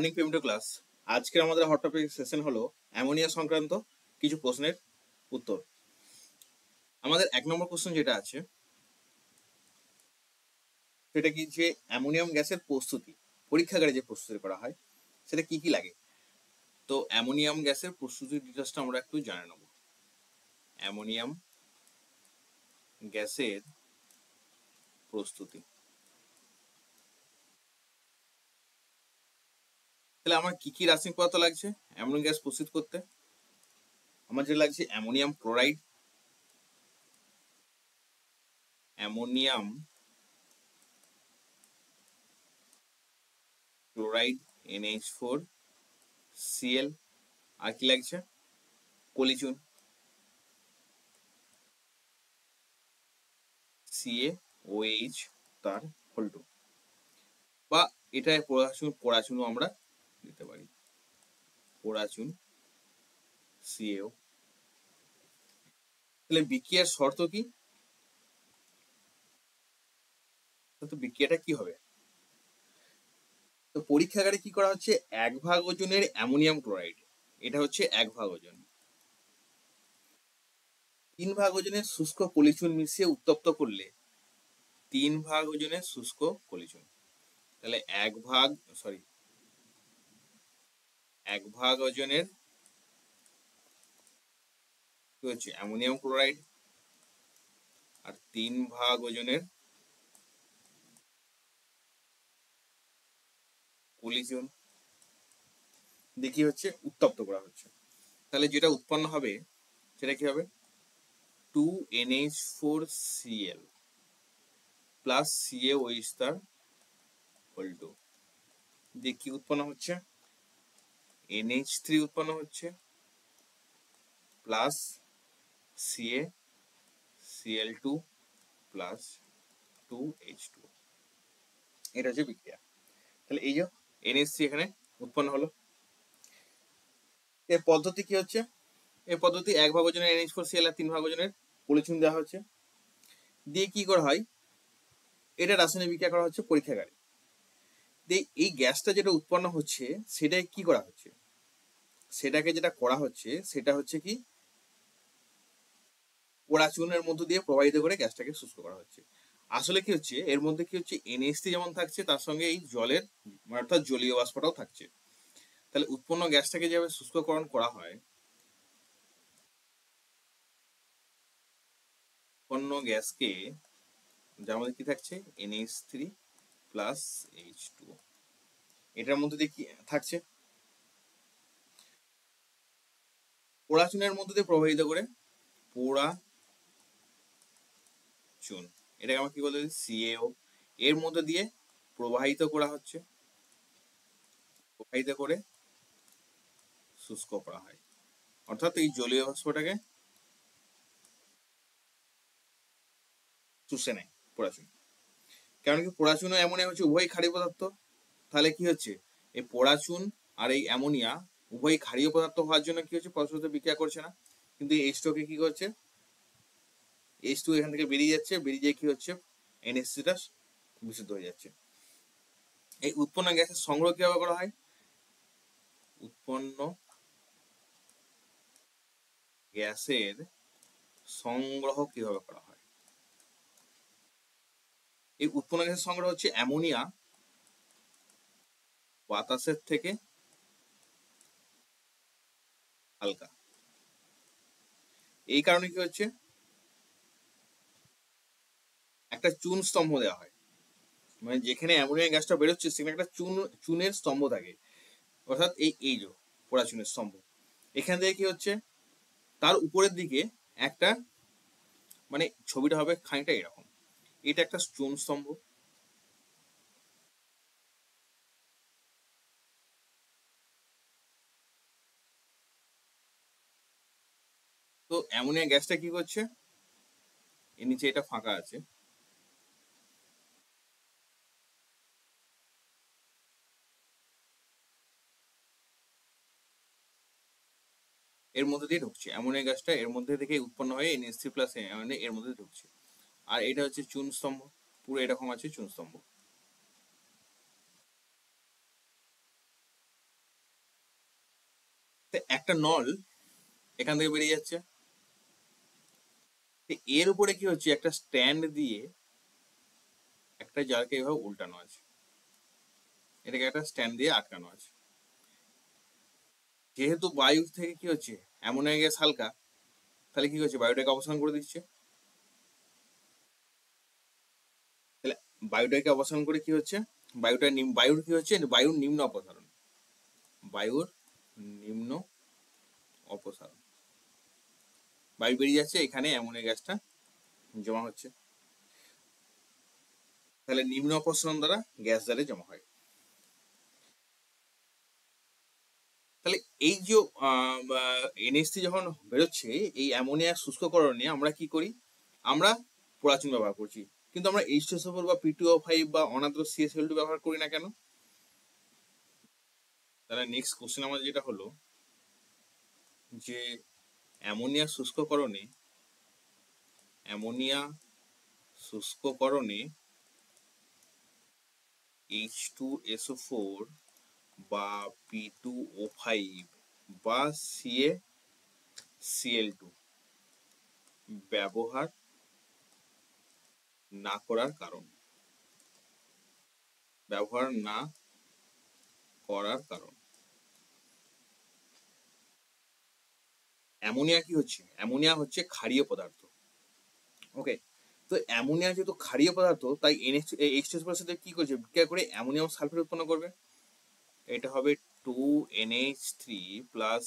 Morning PM two class. আজকের আমাদের hot topic session হলো অ্যামোনিয়া সংক্রান্ত কিছু প্রশ্নের উত্তর। আমাদের 1 নম্বর কোশ্চেন যেটা আছে সেটা কি, যে অ্যামোনিয়াম গ্যাসের প্রস্তুতি, পরীক্ষাগারে যে প্রস্তুতি করা হয় সেটা কি কি লাগে। তো অ্যামোনিয়াম গ্যাসের প্রস্তুতির ডিটেলসটা আমরা একটু জানে নেব। অ্যামোনিয়াম গ্যাসের প্রস্তুতি, তাহলে আমার কি কি রাসায়নিক পদার্থ লাগছে অ্যামোনিয়াম গ্যাস প্রস্তুত করতে। আমার যেটা লাগছে ammonium chloride, ammonium chloride NH4 Cl, আর কি লাগছে কলিচুন CaOH তার হোল2, বা এটা পড়াচুনও আমরা দিতে পারি, পড়াচুন CaO। তাহলে বিক্রিয়ার শর্ত কি, তো বিক্রিয়াটা কি হবে। তো পরীক্ষাগারে কি করা হচ্ছে, 1 ভাগ ওজনের অ্যামোনিয়াম ক্লোরাইড, এটা হচ্ছে 1 ভাগ ওজন, 3 ভাগ ওজনের শুষ্ক পলিচুন মিশিয়ে উত্তপ্ত করলে 3 ভাগ ওজনের শুষ্ক পলিচুন, তাহলে 1 ভাগ ওজনের কি হচ্ছে অ্যামোনিয়াম ক্লোরাইড, আর 3 ভাগ ওজনের পলিচুন দিয়ে কি হচ্ছে উত্তপ্ত করা হচ্ছে। তাহলে যেটা উৎপন্ন হবে সেটা কি হবে, 2NH4Cl প্লাস CaOH তার হোল2 দিয়ে কি উৎপন্ন হচ্ছে, NH3 উৎপন্ন হচ্ছে প্লাস CaCl2 প্লাস 2H2, এটা হচ্ছে বিক্রিয়া। তাহলে এই যে NH3 এখানে উৎপন্ন হলো। এর পদ্ধতি কি হচ্ছে, এই পদ্ধতি 1 ভাগ ওজনের NH4Cl আর 3 ভাগ ওজনের পলিচুন দেওয়া হচ্ছে, দিয়ে কি করা হয়, এটা রাসায়নিক বিক্রিয়া করা হচ্ছে পরীক্ষাগারে। দিয়ে এই গ্যাসটা যেটা উৎপন্ন হচ্ছে সেটাই কি করা হচ্ছে, সেটাকে যেটা করা হচ্ছে সেটা হচ্ছে কি পরাচুনের মধ্য দিয়ে প্রবাহিত করে গ্যাসটাকে শুষ্ক করা হচ্ছে। আসলে কি হচ্ছে, এর মধ্যে কি হচ্ছে NH3 যেমন থাকছে তার সঙ্গে এই জলের অর্থাৎ জলীয় বাষ্পটাও থাকছে। তাহলে উৎপন্ন গ্যাসটাকে যেভাবে শুষ্ককরণ করা হয়, উৎপন্ন গ্যাসকে যার মধ্যে কি থাকছে NH3 প্লাস H2, এটার মধ্যে দিয়ে কি থাকছে পোড়াচুনের মধ্যে দিয়ে প্রবাহিত করে, পোড়াচুন এটাকে আমরা কি বলতে পারি CaO, এর মধ্যে দিয়ে প্রবাহিত করা হচ্ছে, প্রবাহিত করে শুষ্ক করা হয়, অর্থাৎ এই জলীয় বাষ্পটাকে চুষে নেয় পোড়াচুন। কারণ কি পোড়াচুন ও অ্যামোনিয়া হচ্ছে উভয় ক্ষারীয় পদার্থ, তাহলে কি হচ্ছে এই পোড়াচুন আর এই অ্যামোনিয়া উভয় ক্ষারীয় পদার্থ হওয়ার জন্য কি হচ্ছে পরস্পর সাথে বিক্রিয়া করছে না, কিন্তু H2 কে কি করছে, H2 এখান থেকে বেরিয়ে যাচ্ছে, বেরিয়ে গিয়ে কি হচ্ছে NH3 টা বিশুদ্ধ হয়ে যাচ্ছে। এই উৎপন্ন গ্যাসের সংগ্রহ কিভাবে করা হয়, উৎপন্ন গ্যাসের সংগ্রহ কিভাবে করা হয়, এই উৎপন্ন গ্যাসের সংগ্রহ হচ্ছে অ্যামোনিয়া বাতাসের থেকে হালকা। এই কারণে কি হচ্ছে, একটা চুন স্তম্ভ দেওয়া হয়, মানে যেখানে অ্যামোনিয়া গ্যাসটা বেরোচ্ছে সেখানে একটা চুনের স্তম্ভ থাকে, অর্থাৎ এই যে পোড়াচুনের স্তম্ভ, এখান থেকে কি হচ্ছে তার উপরের দিকে একটা, মানে ছবিটা হবে খানিকটা এরকম, এটা একটা চুন স্তম্ভ। তো অ্যামোনিয়া গ্যাসটা কি করছে, এর নিচে এটা ফাঁকা আছে, এর মধ্যে দিয়ে ঢুকছে, অ্যামোনিয়া গ্যাসটা এর মধ্যে থেকে উৎপন্ন হয়ে NH3 প্লাস এর মধ্যে ঢুকছে, আর এটা হচ্ছে চুন স্তম্ভ, পুরো এরকম আছে চুন স্তম্ভ। একটা নল এখান থেকে বেরিয়ে যাচ্ছে, এর উপরে কি হচ্ছে একটা স্ট্যান্ড দিয়ে একটা জারকে এভাবে উল্টানো আছে, এটাকে একটা স্ট্যান্ড দিয়ে আটকানো আছে। যেহেতু বায়ু থেকে কি হচ্ছে অ্যামোনিয়া গ্যাস হালকা, তাহলে কি হচ্ছে বায়ুটাকে অপসারণ করে দিচ্ছে। তাহলে বায়ুটাকে অপসারণ করে কি হচ্ছে, বায়ুর কি হচ্ছে, বায়ুর নিম্ন অপসারণ, বায়ুর নিম্ন অপসারণ, বায়ু বেরিয়ে যাচ্ছে, এখানে অ্যামোনিয়া গ্যাসটা জমা হচ্ছে। তাহলে নিম্ন অপসারণ দ্বারা গ্যাস দ্বারে জমা হয়। তাহলে এই যে NH3 যখন বেরোচ্ছে, এই অ্যামোনিয়া শুষ্ককরণে আমরা কি করি, আমরা পরাচুন ব্যবহার করছি, কিন্তু আমরা H2SO4 বা P2O5 বা অনাদ্র CaCl2 ব্যবহার করি না কেন? তাহলে নেক্সট কোশ্চেন আমাদের যেটা হলো যে অ্যামোনিয়া শুষ্ককরণে, অ্যামোনিয়া শুষ্ককরণে H2SO4 বা P2O5 বা CaCl2 ব্যবহার না করার কারণ, ব্যবহার না করার কারণ অ্যামোনিয়া কি হচ্ছে, অ্যামোনিয়া হচ্ছে ক্ষারীয় পদার্থ। ওকে, তো অ্যামোনিয়া যেহেতু ক্ষারীয় পদার্থ, তাই H2SO4 এর সাথে কি করছে, বিক্রিয়া করে অ্যামোনিয়াম সালফেট উৎপন্ন করবে। এটা হবে 2NH3 প্লাস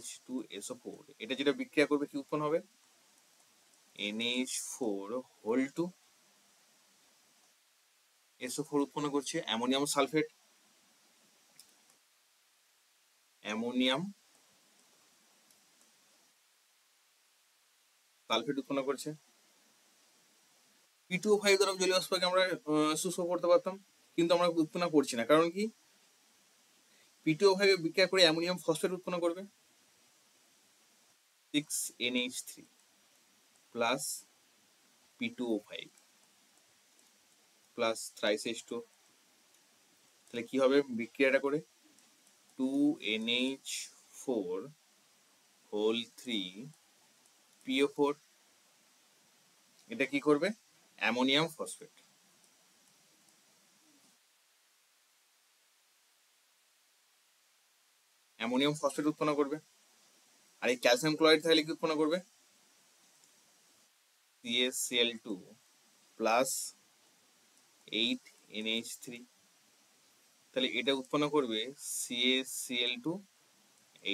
H2SO4, এটা যেটা বিক্রিয়া করবে কি উৎপন্ন হবে, NH4 হোল টু SO4 উৎপন্ন করছে, অ্যামোনিয়াম সালফেট, অ্যামোনিয়াম সালফেট উৎপন্ন করছে। P2O5 দ্বারা জলীয় বাষ্পকে আমরা শুষ্ক করতে পারতাম, কিন্তু আমরা উৎপন্ন করছি না, কারণ কি, P2O5 বিক্রিয়া করে অ্যামোনিয়াম ফসফেট উৎপন্ন করবে, 6NH3 plus P2O5 plus thrice H2, তাহলে কি হবে বিক্রিয়াটা করে, 2NH4 হোল 3 PO4, এটা কি করবে, অ্যামোনিয়াম ফসফেট, অ্যামোনিয়াম ফসফেট উৎপন্ন করবে। আর এই ক্যালসিয়াম ক্লোরাইড তাহলে কি উৎপন্ন করবে, CaCl2 প্লাস 8NH3, তাহলে এটা উৎপন্ন করবে CaCl2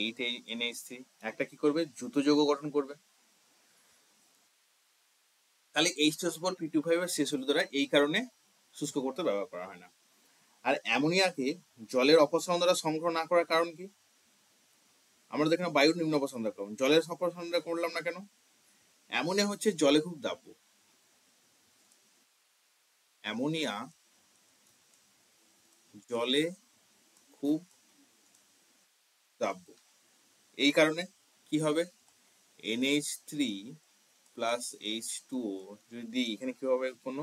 8NH3, একটা কি করবে যৌথ যৌগ গঠন করবে। তাহলে H2SO4 P2O5 এর CaCl2 দ্বারা এই কারণে শুষ্ক করতে ব্যবহার করা হয় না। আর অ্যামোনিয়াকে জলের অপসারণ দ্বারা সংগ্রহ না করার কারণ কি, আমরা দেখলাম বায়ুর নিম্ন অপসারণ দেখলাম, জলের অপসারণ করলাম না কেন, অ্যামোনিয়া হচ্ছে জলে খুব দাব্য, অ্যামোনিয়া জলে খুব দাব্য, এই কারণে কি হবে, NH3 প্লাস H2O যদি এখানে কি হবে উৎপন্ন,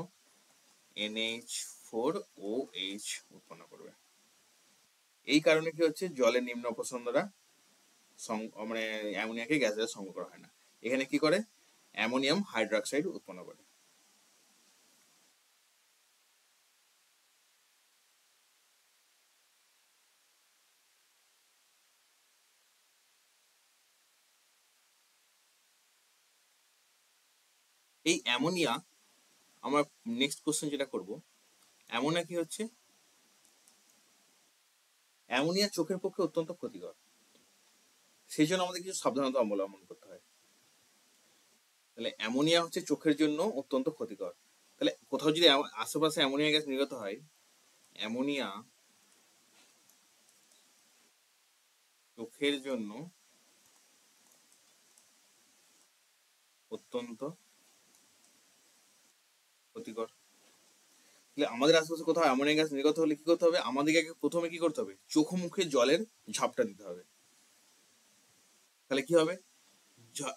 NH4OH উৎপন্ন করবে। এই কারণে কি হচ্ছে জলের নিম্ন অপসারণ দ্বারা মানে অ্যামোনিয়াকে গ্যাস দ্বারা সংগ্রহ করা হয় না, এখানে কি করে অ্যামোনিয়াম হাইড্রোক্সাইড উৎপন্ন করে। এই অ্যামোনিয়া, আমরা নেক্সট কোশ্চেন যেটা করব, অ্যামোনিয়া কি হচ্ছে, অ্যামোনিয়া চোখের পক্ষে অত্যন্ত ক্ষতিকর, সেই জন্য আমাদের কিছু সাবধানতা অবলম্বন করতে হয়। তাহলে অ্যামোনিয়া হচ্ছে চোখের জন্য অত্যন্ত ক্ষতিকর, তাহলে কোথাও যদি আশেপাশে অ্যামোনিয়া গ্যাস নির্গত হয়, অ্যামোনিয়া চোখের জন্য অত্যন্ত ক্ষতিকর। তাহলে আমাদের আশেপাশে কোথাও অ্যামোনিয়া গ্যাস নির্গত হলে কি করতে হবে, আমাদেরকে প্রথমে কি করতে হবে, চোখ মুখে জলের ঝাপটা দিতে হবে। তাহলে কি হবে,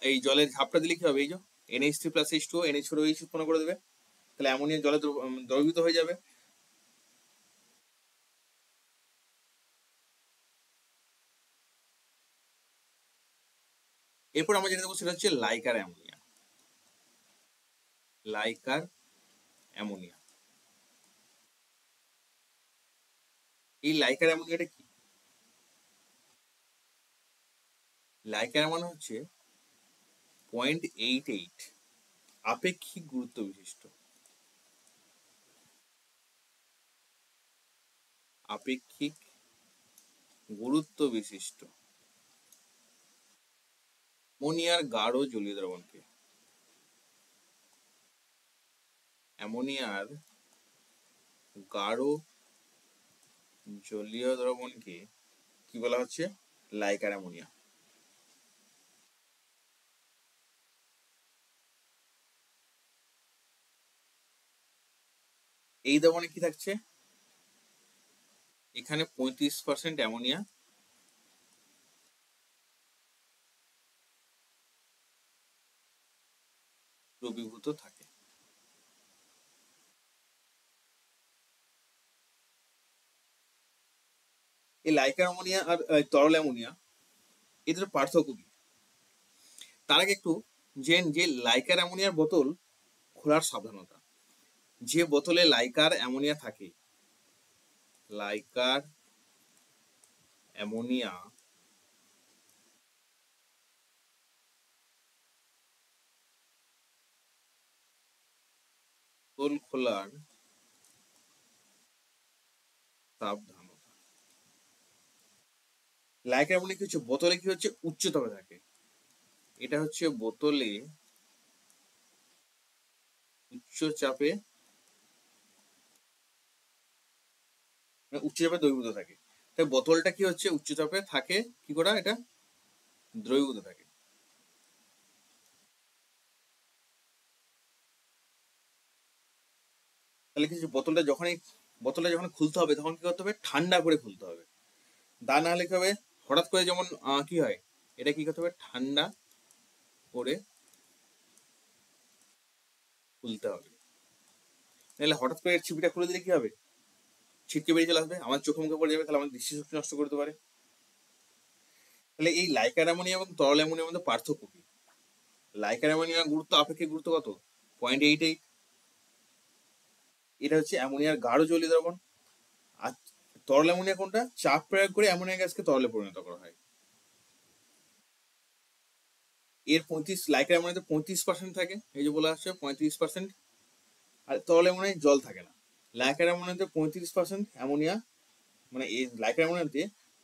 এই জলের ঝাপটা দিলে কি হবে, এই যে NH3 প্লাস H2O NH4OH উৎপন্ন করে দেবে, তাহলে অ্যামোনিয়া জলে দ্রবীভূত হয়ে যাবে। এরপর আমরা যেটা দেবো সেটা হচ্ছে লাইকার অ্যামোনিয়া। লাইকার অ্যামোনিয়া, এই লাইকার অ্যামোনিয়াটা কি? লাইকার অ্যামোনিয়া হচ্ছে 0.88 আপেক্ষিক গুরুত্ব বিশিষ্ট, আপেক্ষিক গুরুত্ব বিশিষ্ট অ্যামোনিয়ার গাঢ় জলীয় দ্রবণকে, অ্যামোনিয়ার গাঢ় জলীয় দ্রবণকে কি বলা হচ্ছে? Liker ammonia. এই দ্রবণে কি থাকছে? এখানে 35% অ্যামোনিয়া দ্রবীভূত থাকে। এই লাইকার অ্যামোনিয়া আর তরল অ্যামোনিয়া এদের পার্থক্য কি? তার আগে একটু যে লাইকার অ্যামোনিয়ার বোতল খোলার সাবধানতা। যে বোতলে লাইকার অ্যামোনিয়া থাকে, লাইকার অ্যামোনিয়া বোতল খোলার সাবধানতা। লাইকার অ্যামোনিয়া কি হচ্ছে? বোতলে কি হচ্ছে? উচ্চ চাপে থাকে। এটা হচ্ছে বোতলে উচ্চ চাপে, উচ্চ চাপে দ্রবীভূত থাকে। তাই বোতলটা কি হচ্ছে? উচ্চ চাপে থাকে, কি করে? এটা দ্রবীভূত থাকে। তাহলে কি হচ্ছে? বোতলটা যখন খুলতে হবে তখন কি করতে হবে? ঠান্ডা করে খুলতে হবে। তা না হলে কি হবে? হঠাৎ করে যেমন কি হয়, এটা কি করতে হবে? ঠান্ডা করে খুলতে হবে। নাহলে হঠাৎ করে ছিপিটা খুলে দিলে কি হবে? ছিটকে বেরিয়ে চলে আসবে, আমার চোখে মুখে পড়ে যাবে, তাহলে আমার দৃষ্টিশক্তি নষ্ট করতে পারে। তাহলে এই লাইকার অ্যামোনিয়া এবং তরল অ্যামোনিয়ার মধ্যে পার্থক্য কি? লাইকার অ্যামোনিয়ার গুরুত্ব, আপেক্ষিক গুরুত্ব কত? 0.88। এটা হচ্ছে অ্যামোনিয়ার গাঢ় জলীয় দ্রবণ। আর তরল অ্যামোনিয়া কোনটা? চাপ প্রয়োগ করে অ্যামোনিয়া গ্যাসকে তরলে পরিণত করা হয়। এর 35, লাইকার অ্যামোনিয়াতে 35% থাকে, এই যে বলা হচ্ছে 35%। আর তরল অ্যামোনিয়ায় জল থাকে না। লাইকার অ্যামোনিয়াতে 35% অ্যামোনিয়া, মানে এই লাইকার অ্যামোনিয়াতে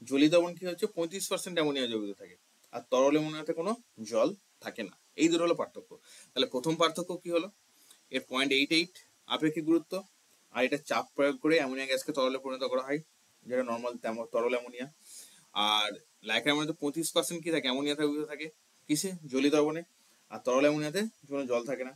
জলীয় দ্রবণ কি হচ্ছে? 35% অ্যামোনিয়া জড়িত থাকে। আর তরল অ্যামোনিয়াতে কোনো জল থাকে না। এই দুটো হলো পার্থক্য। তাহলে প্রথম পার্থক্য কি হলো? এর 0.88 আপেক্ষিক গুরুত্ব, আর এটা চাপ প্রয়োগ করে অ্যামোনিয়া গ্যাসকে তরলে পরিণত করা হয়, যেটা নর্মাল তরল অ্যামোনিয়া। আর লাইকার অ্যামোনিয়াতে 35% কি থাকে? অ্যামোনিয়া থাকে, কিসে? জলীয় দ্রবণে। আর তরল অ্যামোনিয়াতে কোনো জল থাকে না।